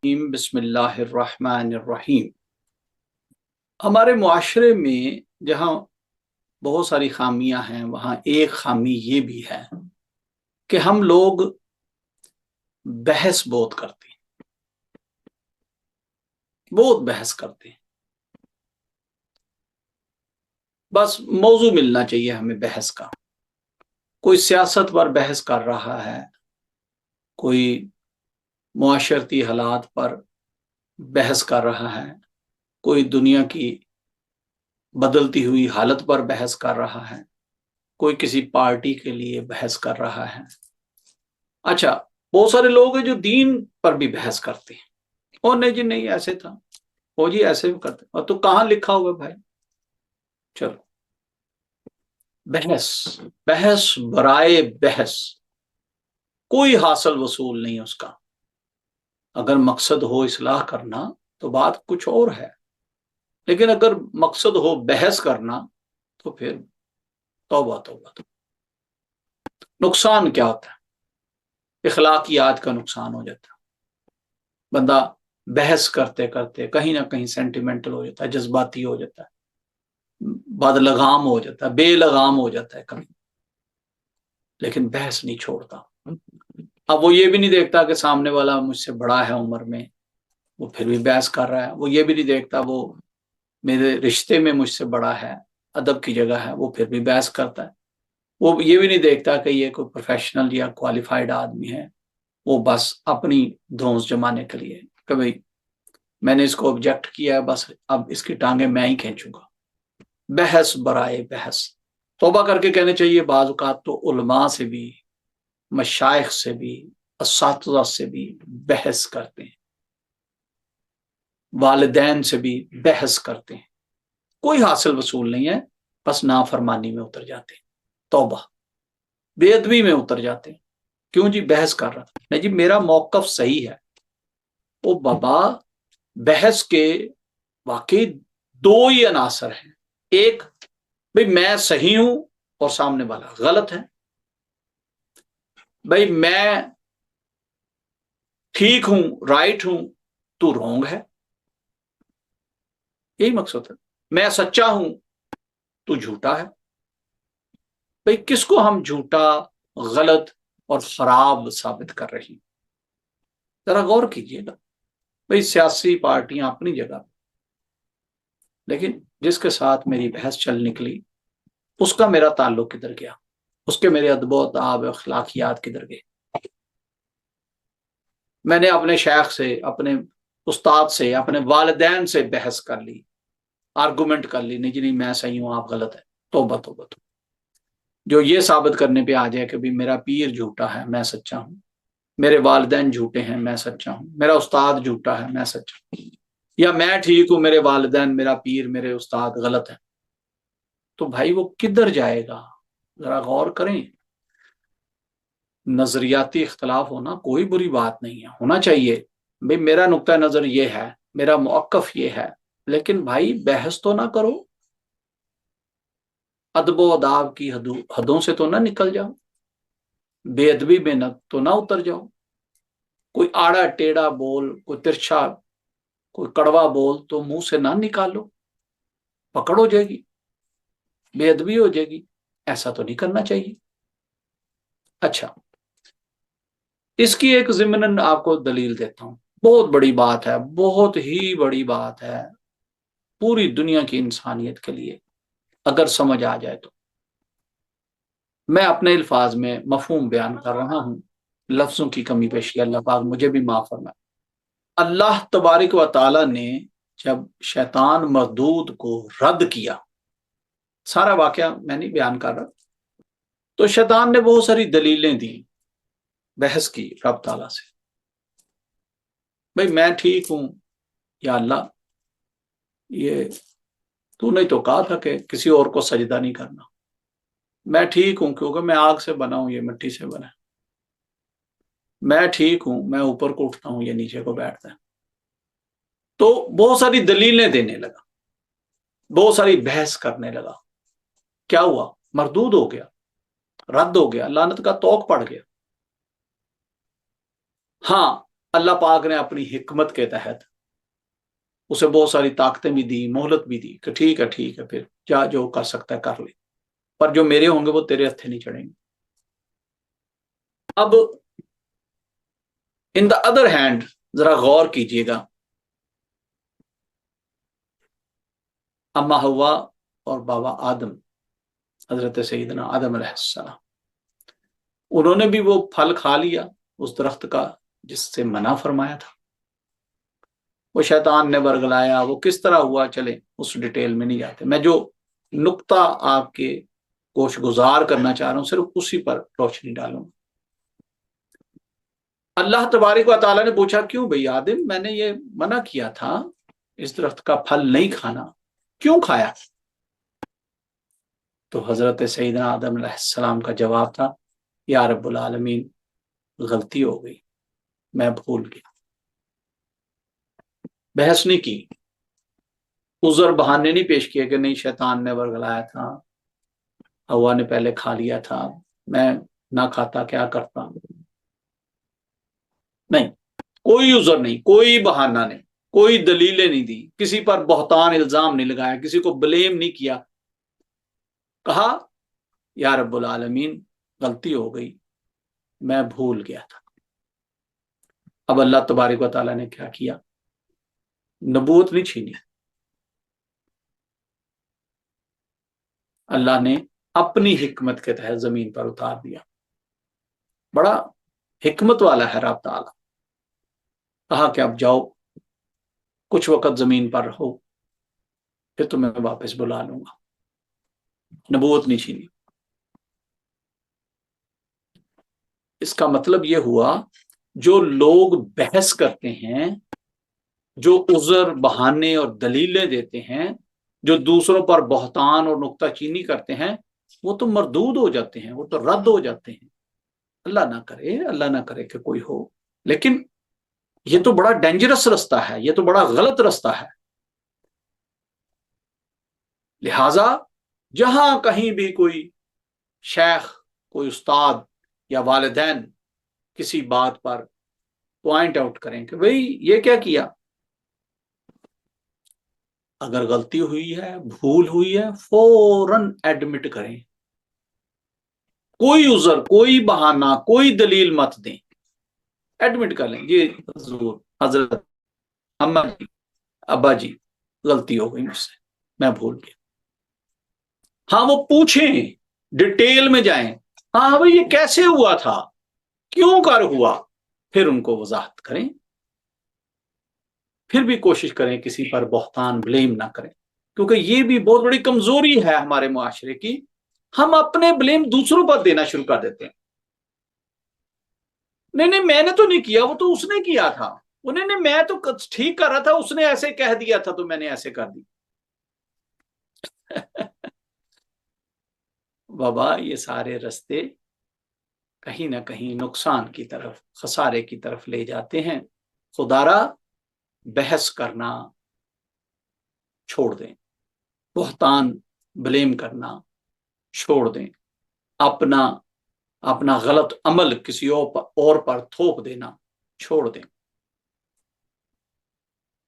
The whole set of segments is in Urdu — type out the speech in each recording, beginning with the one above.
بسم اللہ الرحمن الرحیم۔ ہمارے معاشرے میں جہاں بہت ساری خامیاں ہیں وہاں ایک خامی یہ بھی ہے کہ ہم لوگ بحث بہت کرتے ہیں، بہت بحث کرتے ہیں۔ بس موضوع ملنا چاہیے ہمیں بحث کا۔ کوئی سیاست پر بحث کر رہا ہے، کوئی معاشرتی حالات پر بحث کر رہا ہے، کوئی دنیا کی بدلتی ہوئی حالت پر بحث کر رہا ہے، کوئی کسی پارٹی کے لیے بحث کر رہا ہے۔ اچھا، بہت سارے لوگ ہیں جو دین پر بھی بحث کرتے ہیں۔ اور نہیں جی نہیں ایسے تھا، وہ جی ایسے بھی کرتے، اور تو کہاں لکھا ہوا بھائی؟ چلو، بحث بحث برائے بحث، کوئی حاصل وصول نہیں اس کا۔ اگر مقصد ہو اصلاح کرنا تو بات کچھ اور ہے، لیکن اگر مقصد ہو بحث کرنا تو پھر توبہ توبہ۔ نقصان کیا ہوتا ہے؟ اخلاقیات کا نقصان ہو جاتا ہے۔ بندہ بحث کرتے کرتے کہیں نہ کہیں سینٹیمنٹل ہو جاتا ہے، جذباتی ہو جاتا ہے، بد لگام ہو جاتا ہے، بے لگام ہو جاتا ہے کبھی، لیکن بحث نہیں چھوڑتا۔ اب وہ یہ بھی نہیں دیکھتا کہ سامنے والا مجھ سے بڑا ہے عمر میں، وہ پھر بھی بحث کر رہا ہے۔ وہ یہ بھی نہیں دیکھتا وہ میرے رشتے میں مجھ سے بڑا ہے، ادب کی جگہ ہے، وہ پھر بھی بحث کرتا ہے۔ وہ یہ بھی نہیں دیکھتا کہ یہ کوئی پروفیشنل یا کوالیفائڈ آدمی ہے، وہ بس اپنی دھونس جمانے کے لیے کہ بھئی میں نے اس کو آبجیکٹ کیا ہے، بس اب اس کی ٹانگیں میں ہی کھینچوں گا۔ بحث برائے بحث۔ توبہ کر کے کہنے چاہیے بعض اوقات تو علماء سے بھی، مشائخ سے بھی، اساتذہ سے بھی بحث کرتے ہیں، والدین سے بھی بحث کرتے ہیں، کوئی حاصل وصول نہیں ہے، بس نافرمانی میں اتر جاتے ہیں، توبہ، بے ادبی میں اتر جاتے ہیں۔ کیوں جی؟ بحث کر رہا تھا، نہیں جی میرا موقف صحیح ہے۔ وہ بابا، بحث کے واقعی دو ہی عناصر ہیں، ایک بھئی میں صحیح ہوں اور سامنے والا غلط ہے، بھئی میں ٹھیک ہوں، رائٹ ہوں، تو رونگ ہے، یہی مقصد ہے۔ میں سچا ہوں، تو جھوٹا ہے۔ بھئی کس کو ہم جھوٹا، غلط اور خراب ثابت کر رہی ہیں؟ ذرا غور کیجئے گا۔ بھئی سیاسی پارٹیاں اپنی جگہ، لیکن جس کے ساتھ میری بحث چل نکلی اس کا میرا تعلق کدھر گیا؟ اس کے میرے ادب و آداب اخلاقیات کدھر گئے؟ میں نے اپنے شیخ سے، اپنے استاد سے، اپنے والدین سے بحث کر لی، آرگومنٹ کر لی، نہیں جی نہیں میں صحیح ہوں آپ غلط ہے۔ توبہ توبہ توبہ۔ جو یہ ثابت کرنے پہ آ جائے کہ بھی میرا پیر جھوٹا ہے میں سچا ہوں، میرے والدین جھوٹے ہیں میں سچا ہوں، میرا استاد جھوٹا ہے میں سچا ہوں، یا میں ٹھیک ہوں میرے والدین، میرا پیر، میرے استاد غلط ہے، تو بھائی وہ کدھر جائے گا؟ ذرا غور کریں۔ نظریاتی اختلاف ہونا کوئی بری بات نہیں ہے، ہونا چاہیے۔ بھئی میرا نقطہ نظر یہ ہے، میرا موقف یہ ہے، لیکن بھائی بحث تو نہ کرو، ادب و آداب کی حدوں سے تو نہ نکل جاؤ، بے ادبی میں نہ تو نہ اتر جاؤ۔ کوئی آڑا ٹیڑھا بول، کوئی ترچھا، کوئی کڑوا بول تو منہ سے نہ نکالو، پکڑ ہو جائے گی، بے ادبی ہو جائے گی، ایسا تو نہیں کرنا چاہیے۔ اچھا، اس کی ایک ضمناً آپ کو دلیل دیتا ہوں، بہت بڑی بات ہے، بہت ہی بڑی بات ہے پوری دنیا کی انسانیت کے لیے، اگر سمجھ آ جائے تو۔ میں اپنے الفاظ میں مفہوم بیان کر رہا ہوں، لفظوں کی کمی پیشی اللہ پاک مجھے بھی معاف فرمائے۔ اللہ تبارک و تعالی نے جب شیطان مردود کو رد کیا، سارا واقعہ میں نہیں بیان کر رہا، تو شیطان نے بہت ساری دلیلیں دی، بحث کی رب تعالیٰ سے، بھئی میں ٹھیک ہوں یا اللہ، یہ تو نے تو کہا تھا کہ کسی اور کو سجدہ نہیں کرنا، میں ٹھیک ہوں کیونکہ میں آگ سے بنا ہوں، یہ مٹی سے بنا ہے، میں ٹھیک ہوں، میں اوپر کو اٹھتا ہوں، یہ نیچے کو بیٹھتا ہے۔ تو بہت ساری دلیلیں دینے لگا، بہت ساری بحث کرنے لگا۔ کیا ہوا؟ مردود ہو گیا، رد ہو گیا، لعنت کا طوق پڑ گیا۔ ہاں، اللہ پاک نے اپنی حکمت کے تحت اسے بہت ساری طاقتیں بھی دی، مہلت بھی دی کہ ٹھیک ہے پھر کیا جو کر سکتا ہے کر لے، پر جو میرے ہوں گے وہ تیرے ہتھے نہیں چڑھیں گے۔ اب ان دا ادر ہینڈ ذرا غور کیجئے گا، اما ہوا اور بابا آدم، حضرت سیدنا آدم علیہ السلام، انہوں نے بھی وہ پھل کھا لیا اس درخت کا جس سے منع فرمایا تھا، وہ شیطان نے ورگلایا، وہ کس طرح ہوا چلے اس ڈیٹیل میں نہیں جاتے، میں جو نقطہ آپ کے گوش گزار کرنا چاہ رہا ہوں صرف اسی پر روشنی ڈالوں۔ اللہ تبارک و تعالیٰ نے پوچھا کیوں بھئی آدم، میں نے یہ منع کیا تھا اس درخت کا پھل نہیں کھانا، کیوں کھایا؟ تو حضرت سیدنا آدم علیہ السلام کا جواب تھا، یا رب العالمین غلطی ہو گئی، میں بھول گیا۔ بحث نہیں کی، عذر بہانے نہیں پیش کیے کہ نہیں شیطان نے ورگلایا تھا، ہوا نے پہلے کھا لیا تھا، میں نہ کھاتا کیا کرتا، نہیں، کوئی عذر نہیں، کوئی بہانہ نہیں، کوئی دلیلیں نہیں دی، کسی پر بہتان الزام نہیں لگایا، کسی کو بلیم نہیں کیا، کہا یا رب العالمین غلطی ہو گئی، میں بھول گیا تھا۔ اب اللہ تبارک و تعالیٰ نے کیا کیا؟ نبوت نہیں چھینی، اللہ نے اپنی حکمت کے تحت زمین پر اتار دیا۔ بڑا حکمت والا ہے رب تعالیٰ، کہا کہ اب جاؤ کچھ وقت زمین پر رہو، پھر تمہیں واپس بلا لوں گا، نبوت نہیں چھینی۔ اس کا مطلب یہ ہوا جو لوگ بحث کرتے ہیں، جو عذر بہانے اور دلیلیں دیتے ہیں، جو دوسروں پر بہتان اور نکتہ چینی کرتے ہیں، وہ تو مردود ہو جاتے ہیں، وہ تو رد ہو جاتے ہیں۔ اللہ نہ کرے کہ کوئی ہو، لیکن یہ تو بڑا ڈینجرس رستہ ہے، یہ تو بڑا غلط رستہ ہے۔ لہذا جہاں کہیں بھی کوئی شیخ، کوئی استاد یا والدین کسی بات پر پوائنٹ آؤٹ کریں کہ بھئی یہ کیا کیا، اگر غلطی ہوئی ہے، بھول ہوئی ہے، فوراً ایڈمٹ کریں، کوئی عذر، کوئی بہانہ، کوئی دلیل مت دیں، ایڈمٹ کر لیں، یہ حضور، حضرت، اما جی، ابا جی غلطی ہو گئی مجھ سے، میں بھول گیا۔ ہاں وہ پوچھیں، ڈیٹیل میں جائیں، ہاں بھئی یہ کیسے ہوا تھا، کیوں کر ہوا، پھر ان کو وضاحت کریں، پھر بھی کوشش کریں کسی پر بہتان بلیم نہ کریں، کیونکہ یہ بھی بہت بڑی کمزوری ہے ہمارے معاشرے کی، ہم اپنے بلیم دوسروں پر دینا شروع کر دیتے ہیں۔ نہیں میں نے تو نہیں کیا، وہ تو اس نے کیا تھا، نہیں میں تو ٹھیک کر رہا تھا، اس نے ایسے کہہ دیا تھا تو میں نے ایسے کر دی۔ بابا یہ سارے رستے کہیں نہ کہیں نقصان کی طرف، خسارے کی طرف لے جاتے ہیں۔ خدا را بحث کرنا چھوڑ دیں، بہتان بلیم کرنا چھوڑ دیں، اپنا غلط عمل کسی اور پر تھوپ دینا چھوڑ دیں،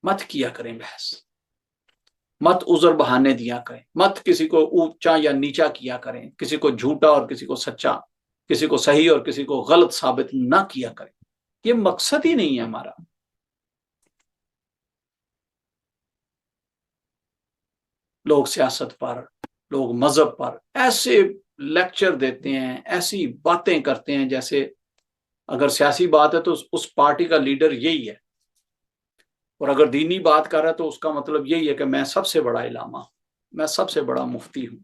مت کیا کریں بحث، مت عذر بہانے دیا کریں، مت کسی کو اونچا یا نیچا کیا کریں، کسی کو جھوٹا اور کسی کو سچا، کسی کو صحیح اور کسی کو غلط ثابت نہ کیا کریں، یہ مقصد ہی نہیں ہے ہمارا۔ لوگ سیاست پر، لوگ مذہب پر ایسے لیکچر دیتے ہیں، ایسی باتیں کرتے ہیں جیسے اگر سیاسی بات ہے تو اس پارٹی کا لیڈر یہی ہے، اور اگر دینی بات کر رہا ہے تو اس کا مطلب یہی ہے کہ میں سب سے بڑا علامہ ہوں، میں سب سے بڑا مفتی ہوں۔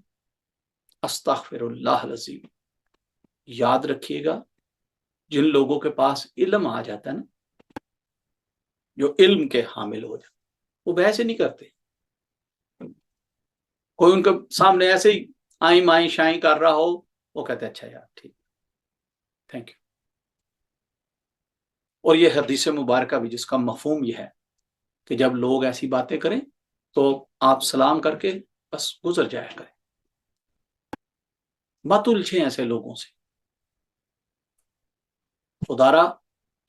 استغفر اللہ العظیم۔ یاد رکھیے گا، جن لوگوں کے پاس علم آ جاتا ہے نا، جو علم کے حامل ہو جاتے، وہ بحث ہی نہیں کرتے، کوئی ان کے سامنے ایسے ہی آئیں مائیں شائیں کر رہا ہو، وہ کہتے ہیں اچھا یار ٹھیک، تھینک یو۔ اور یہ حدیث مبارکہ بھی جس کا مفہوم یہ ہے کہ جب لوگ ایسی باتیں کریں تو آپ سلام کر کے بس گزر جایا کریں، مت الجھیں ایسے لوگوں سے۔ خدا را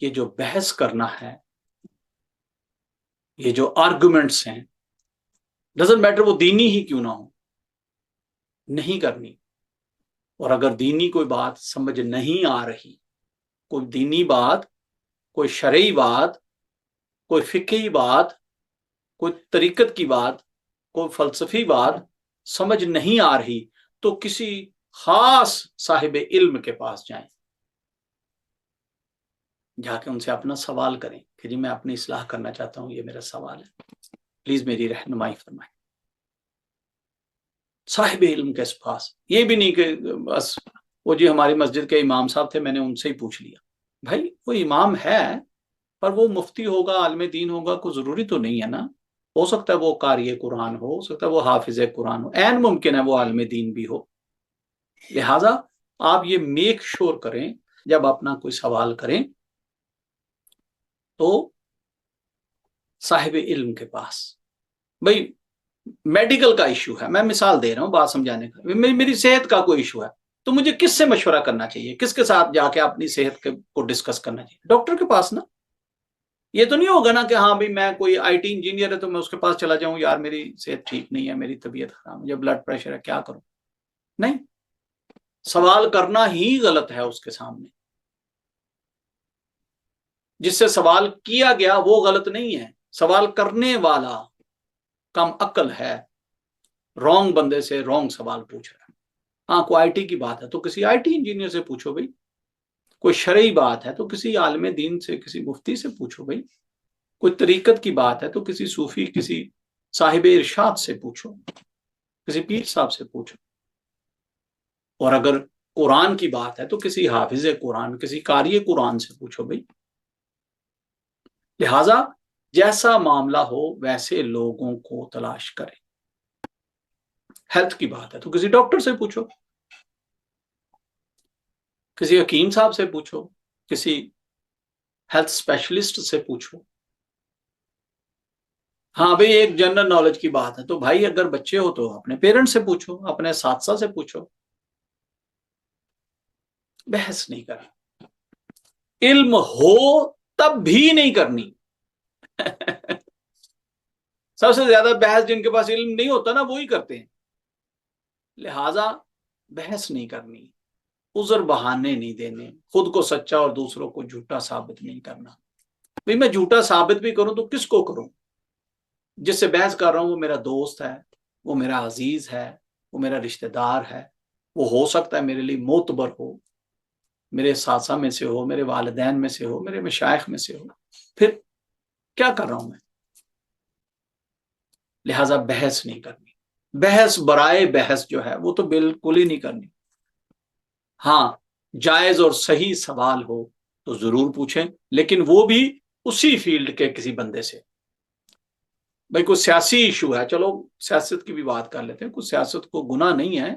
یہ جو بحث کرنا ہے، یہ جو آرگومنٹس ہیں، ڈزنٹ میٹر وہ دینی ہی کیوں نہ ہو، نہیں کرنی۔ اور اگر دینی کوئی بات سمجھ نہیں آ رہی، کوئی دینی بات، کوئی شرعی بات، کوئی فقہی بات، کوئی طریقت کی بات، کوئی فلسفی بات سمجھ نہیں آ رہی، تو کسی خاص صاحب علم کے پاس جائیں، جا کے ان سے اپنا سوال کریں کہ جی میں اپنی اصلاح کرنا چاہتا ہوں، یہ میرا سوال ہے، پلیز میری رہنمائی فرمائیں۔ صاحب علم کے پاس، یہ بھی نہیں کہ بس وہ جی ہماری مسجد کے امام صاحب تھے میں نے ان سے ہی پوچھ لیا۔ بھائی وہ امام ہے، پر وہ مفتی ہوگا، عالم دین ہوگا، کوئی ضروری تو نہیں ہے نا۔ ہو سکتا ہے وہ قاری قرآن ہو سکتا ہے وہ حافظ قرآن ہو، عین ممکن ہے وہ عالم دین بھی ہو۔ لہٰذا آپ یہ میک شور کریں جب اپنا کوئی سوال کریں تو صاحب علم کے پاس۔ بھائی میڈیکل کا ایشو ہے، میں مثال دے رہا ہوں بات سمجھانے کا، میری صحت کا کوئی ایشو ہے تو مجھے کس سے مشورہ کرنا چاہیے، کس کے ساتھ جا کے اپنی صحت کو ڈسکس کرنا چاہیے؟ ڈاکٹر کے پاس نا۔ یہ تو نہیں ہوگا نا کہ ہاں بھائی میں کوئی آئی ٹی انجینئر ہے تو میں اس کے پاس چلا جاؤں، یار میری صحت ٹھیک نہیں ہے، میری طبیعت خراب، مجھے بلڈ پریشر ہے، کیا کروں؟ نہیں، سوال کرنا ہی غلط ہے اس کے سامنے۔ جس سے سوال کیا گیا وہ غلط نہیں ہے، سوال کرنے والا کم عقل ہے، رونگ بندے سے رونگ سوال پوچھ رہا ہے۔ ہاں کوئی آئی ٹی کی بات ہے تو کسی آئی ٹی انجینئر سے پوچھو بھائی، کوئی شرعی بات ہے تو کسی عالم دین سے، کسی مفتی سے پوچھو بھائی، کوئی طریقت کی بات ہے تو کسی صوفی، کسی صاحب ارشاد سے پوچھو، کسی پیر صاحب سے پوچھو، اور اگر قرآن کی بات ہے تو کسی حافظ قرآن، کسی قاری قرآن سے پوچھو بھائی۔ لہٰذا جیسا معاملہ ہو ویسے لوگوں کو تلاش کریں۔ ہیلتھ کی بات ہے تو کسی ڈاکٹر سے پوچھو، کسی حکیم صاحب سے پوچھو، کسی ہیلتھ اسپیشلسٹ سے پوچھو۔ ہاں بھئی ایک جنرل نالج کی بات ہے تو بھائی اگر بچے ہو تو اپنے پیرنٹ سے پوچھو، اپنے اساتذہ سے پوچھو۔ بحث نہیں کرنا، علم ہو تب بھی نہیں کرنی۔ سب سے زیادہ بحث جن کے پاس علم نہیں ہوتا نا وہی کرتے ہیں۔ لہٰذا بحث نہیں کرنی، عذر بہانے نہیں دینے، خود کو سچا اور دوسروں کو جھوٹا ثابت نہیں کرنا۔ بھئی میں جھوٹا ثابت بھی کروں تو کس کو کروں؟ جس سے بحث کر رہا ہوں وہ میرا دوست ہے، وہ میرا عزیز ہے، وہ میرا رشتہ دار ہے، وہ ہو سکتا ہے میرے لیے معتبر ہو، میرے اساتذہ میں سے ہو، میرے والدین میں سے ہو، میرے مشائخ میں سے ہو، پھر کیا کر رہا ہوں میں؟ لہٰذا بحث نہیں کرنی، بحث برائے بحث جو ہے وہ تو بالکل ہی نہیں کرنی۔ ہاں جائز اور صحیح سوال ہو تو ضرور پوچھیں، لیکن وہ بھی اسی فیلڈ کے کسی بندے سے۔ بھائی کوئی سیاسی ایشو ہے، چلو سیاست کی بھی بات کر لیتے ہیں، کوئی سیاست کو گناہ نہیں ہے،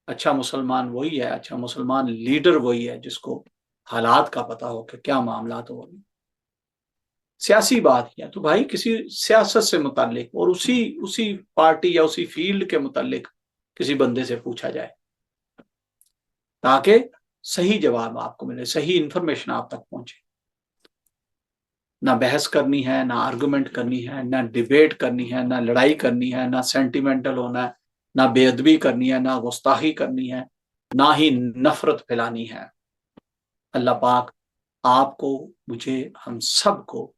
اچھا مسلمان وہی ہے، اچھا مسلمان لیڈر وہی ہے جس کو حالات کا پتا ہو کہ کیا معاملات ہو رہے ہیں۔ سیاسی بات ہے تو بھائی کسی سیاست سے متعلق اور اسی پارٹی یا اسی فیلڈ کے متعلق کسی بندے سے پوچھا جائے تاکہ صحیح جواب آپ کو ملے، صحیح انفارمیشن آپ تک پہنچے۔ نہ بحث کرنی ہے، نہ آرگومنٹ کرنی ہے، نہ ڈیبیٹ کرنی ہے، نہ لڑائی کرنی ہے، نہ سینٹیمنٹل ہونا ہے، نہ بے ادبی کرنی ہے، نہ گستاخی کرنی ہے، نہ ہی نفرت پھیلانی ہے۔ اللہ پاک آپ کو، مجھے، ہم سب کو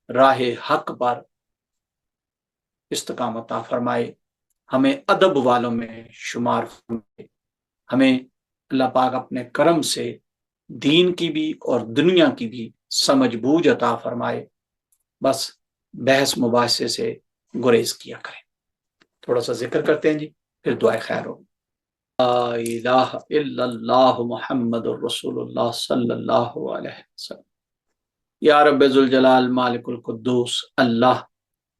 راہ حق پر استقامت عطا فرمائے، ہمیں ادب والوں میں شمار فرمائے، ہمیں اللہ پاک اپنے کرم سے دین کی بھی اور دنیا کی بھی سمجھ بوجھ عطا فرمائے۔ بس بحث مباحثے سے گریز کیا کریں۔ تھوڑا سا ذکر کرتے ہیں جی، پھر دعائے خیر ہو۔ لا الہ الا اللہ محمد الرسول اللہ صلی اللہ علیہ وسلم۔ یا رب ذوالجلال مالک القدوس، اللہ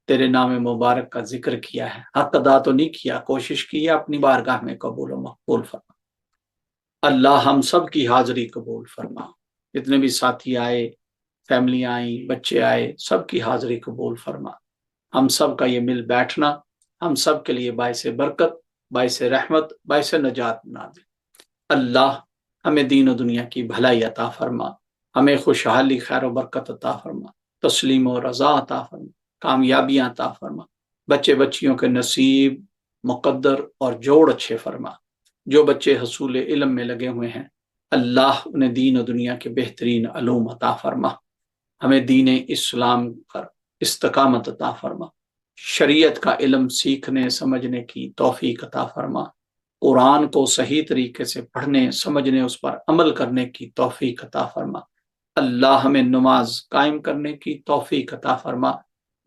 تیرے نام مبارک کا ذکر کیا ہے، حق ادا تو نہیں کیا، کوشش کی ہے، اپنی بارگاہ میں قبول و مقبول فرما۔ اللہ ہم سب کی حاضری قبول فرما، جتنے بھی ساتھی آئے، فیملی آئیں، بچے آئے، سب کی حاضری قبول فرما۔ ہم سب کا یہ مل بیٹھنا ہم سب کے لیے باعث برکت، باعث رحمت، باعث نجات بنا دے۔ اللہ ہمیں دین و دنیا کی بھلائی عطا فرما، ہمیں خوشحالی خیر و برکت عطا فرما، تسلیم و رضا عطا فرما، کامیابیاں عطا فرما، بچے بچیوں کے نصیب مقدر اور جوڑ اچھے فرما۔ جو بچے حصول علم میں لگے ہوئے ہیں اللہ انہیں دین و دنیا کے بہترین علوم عطا فرما، ہمیں دین اسلام پر استقامت عطا فرما، شریعت کا علم سیکھنے سمجھنے کی توفیق عطا فرما، قرآن کو صحیح طریقے سے پڑھنے سمجھنے اس پر عمل کرنے کی توفیق عطا فرما۔ اللہ ہمیں نماز قائم کرنے کی توفیق عطا فرما،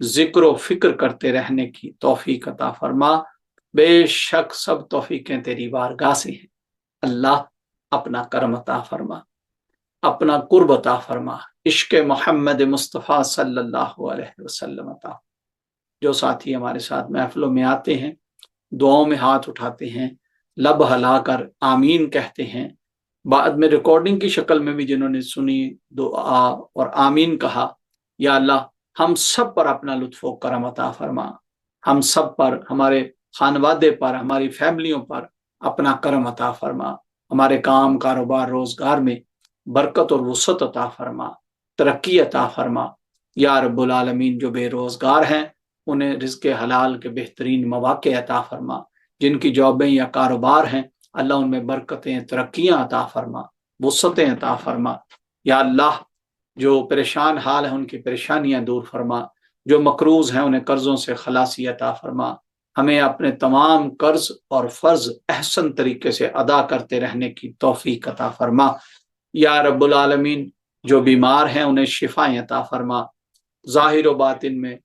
ذکر و فکر کرتے رہنے کی توفیق عطا فرما۔ بے شک سب توفیقیں تیری بارگاہ سے ہیں، اللہ اپنا کرم عطا فرما، اپنا قرب عطا فرما، عشق محمد مصطفیٰ صلی اللہ علیہ وسلم عطا۔ جو ساتھی ہمارے ساتھ محفلوں میں آتے ہیں، دعاؤں میں ہاتھ اٹھاتے ہیں، لب ہلا کر آمین کہتے ہیں، بعد میں ریکارڈنگ کی شکل میں بھی جنہوں نے سنی دعا اور آمین کہا، یا اللہ ہم سب پر اپنا لطف و کرم عطا فرما، ہم سب پر، ہمارے خانوادے پر، ہماری فیملیوں پر اپنا کرم عطا فرما، ہمارے کام کاروبار روزگار میں برکت اور وسعت عطا فرما، ترقی عطا فرما۔ یا رب العالمین جو بے روزگار ہیں انہیں رزق حلال کے بہترین مواقع عطا فرما، جن کی جابیں یا کاروبار ہیں اللہ ان میں برکتیں ترقیاں عطا فرما، وسعتیں عطا فرما۔ یا اللہ جو پریشان حال ہیں ان کی پریشانیاں دور فرما، جو مقروض ہیں انہیں قرضوں سے خلاصی عطا فرما، ہمیں اپنے تمام قرض اور فرض احسن طریقے سے ادا کرتے رہنے کی توفیق عطا فرما۔ یا رب العالمین جو بیمار ہیں انہیں شفائیں عطا فرما، ظاہر و باطن میں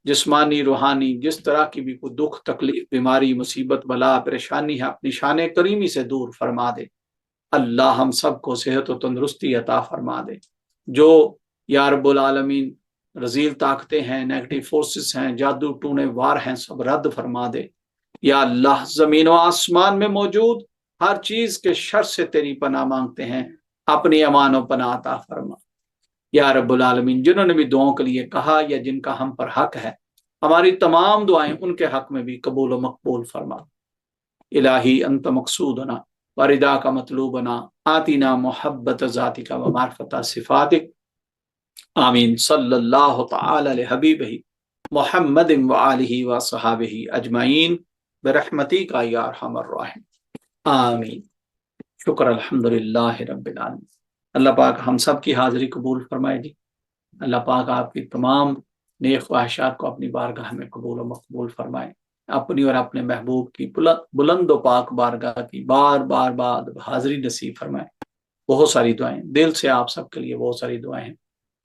جسمانی روحانی جس طرح کی بھی کوئی دکھ تکلیف بیماری مصیبت بلا پریشانی ہے اپنی شان کریمی سے دور فرما دے۔ اللہ ہم سب کو صحت و تندرستی عطا فرما دے۔ جو یا رب العالمین رذیل طاقتیں ہیں، نیگیٹو فورسز ہیں، جادو ٹونے وار ہیں، سب رد فرما دے۔ یا اللہ زمین و آسمان میں موجود ہر چیز کے شر سے تیری پناہ مانگتے ہیں، اپنی امان و پناہ عطا فرما۔ یا رب العالمین جنہوں نے بھی دعاؤں کے لیے کہا یا جن کا ہم پر حق ہے ہماری تمام دعائیں ان کے حق میں بھی قبول و مقبول فرما۔ الہی انت مقصودنا وردا کا مطلوبنا آتینا محبت ذاتک و معرفت صفاتک، آمین۔ صلی اللہ تعالی علی حبیبہ محمد و آلہ و صحابہ اجمعین برحمتک یا ارحم الراحمین، آمین۔ شکر الحمدللہ رب العالمین۔ اللہ پاک ہم سب کی حاضری قبول فرمائے جی۔ اللہ پاک آپ کی تمام نیک خواہشات کو اپنی بارگاہ میں قبول و مقبول فرمائے، اپنی اور اپنے محبوب کی بلند و پاک بارگاہ کی بار بار بعد حاضری نصیب فرمائے۔ بہت ساری دعائیں دل سے آپ سب کے لیے، بہت ساری دعائیں ہیں۔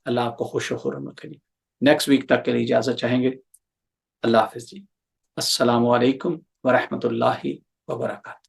اللہ آپ کو خوش و خرم رکھے جی۔ نیکسٹ ویک تک کے لیے اجازت چاہیں گے۔ اللہ حافظ جی۔ السلام علیکم ورحمۃ اللہ وبرکاتہ۔